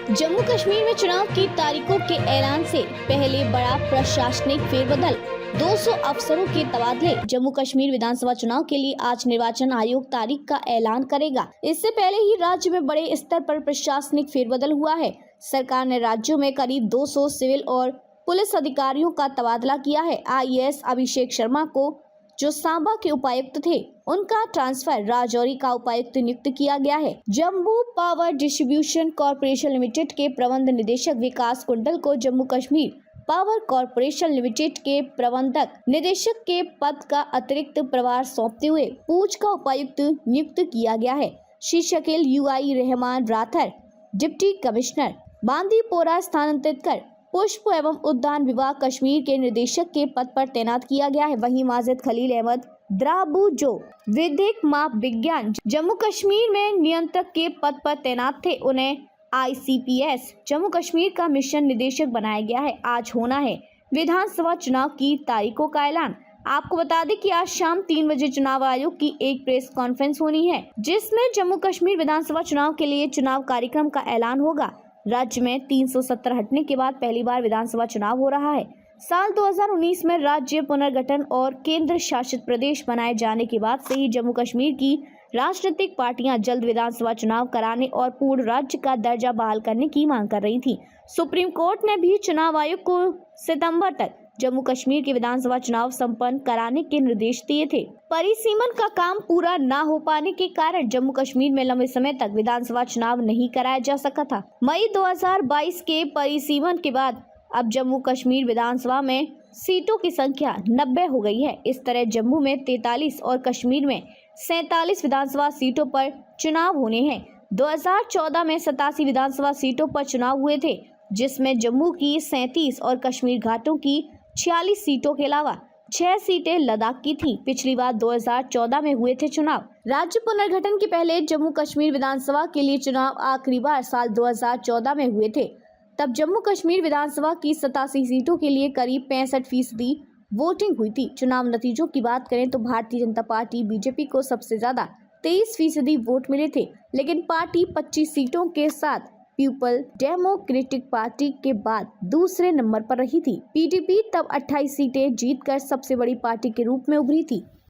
जम्मू कश्मीर में चुनाव की तारीखों के ऐलान से पहले बड़ा प्रशासनिक फेरबदल, 200 अफसरों के तबादले। जम्मू कश्मीर विधानसभा चुनाव के लिए आज निर्वाचन आयोग तारीख का ऐलान करेगा। इससे पहले ही राज्य में बड़े स्तर पर प्रशासनिक फेरबदल हुआ है। सरकार ने राज्यों में करीब 200 सिविल और पुलिस अधिकारियों का तबादला किया है। IAS अभिषेक शर्मा को, जो सांबा के उपायुक्त थे, उनका ट्रांसफर राजौरी का उपायुक्त नियुक्त किया गया है। Jammu power distribution corporation limited के प्रबंध निदेशक विकास कुंडल को Jammu Kashmir power corporation limited के प्रबंधक निदेशक के पद का अतिरिक्त प्रभार सौंपते हुए पूंछ का उपायुक्त नियुक्त किया गया है। Shri Shakeel UI Rahman rather deputy commissioner Bandipora स्थानांतरित कर पुष्प एवं उद्यान विभाग कश्मीर के निदेशक के पद पर तैनात किया गया है। वहीं माजिद खलील अहमद द्राबू, जो विधिक माप विज्ञान जम्मू कश्मीर में नियंत्रक के पद पर तैनात थे, उन्हें ICPS जम्मू कश्मीर का मिशन निदेशक बनाया गया है। आज होना है विधानसभा चुनाव की तारीखों का ऐलान। आपको बता दें कि आज शाम 3 बजे चुनाव आयोग की एक प्रेस कॉन्फ्रेंस होनी है, जिसमें जम्मू कश्मीर विधानसभा चुनाव के लिए चुनाव कार्यक्रम का ऐलान होगा। राज्य में 370 हटने के बाद पहली बार विधानसभा चुनाव हो रहा है। साल 2019 में राज्य पुनर्गठन और केंद्र शासित प्रदेश बनाए जाने के बाद से ही जम्मू कश्मीर की राजनीतिक पार्टियां जल्द विधानसभा चुनाव कराने और पूर्ण राज्य का दर्जा बहाल करने की मांग कर रही थी। सुप्रीम कोर्ट ने भी चुनाव आयोग को सितंबर तक जम्मू कश्मीर के विधानसभा चुनाव संपन्न कराने के निर्देश दिए थे। परिसीमन का काम पूरा न हो पाने के कारण जम्मू कश्मीर में लंबे समय तक विधानसभा चुनाव नहीं कराया जा सका था। मई 2022 के परिसीमन के बाद अब जम्मू कश्मीर विधानसभा में सीटों की संख्या 90 हो गई है। इस तरह जम्मू में 43 और कश्मीर में 47 विधानसभा सीटों पर चुनाव होने हैं। 2014 में 87 विधानसभा सीटों पर चुनाव हुए थे, जिसमें जम्मू की 37 और कश्मीर घाटों की 46 सीटों के अलावा 6 सीटें लद्दाख की थी। पिछली बार 2014 में हुए थे चुनाव। राज्य पुनर्गठन के पहले जम्मू कश्मीर विधानसभा के लिए चुनाव आखिरी बार साल 2014 में हुए थे। तब जम्मू कश्मीर विधानसभा की 87 सीटों के लिए करीब 65% वोटिंग हुई थी। चुनाव नतीजों की बात करें तो भारतीय जनता पार्टी BJP को सबसे ज्यादा 23% वोट मिले थे, लेकिन पार्टी 25 सीटों के साथ पीपल डेमोक्रेटिक पार्टी के बाद दूसरे नंबर पर रही थी। PDP तब 28 सीटें जीतकर सबसे बड़ी पार्टी के रूप में उभरी थी।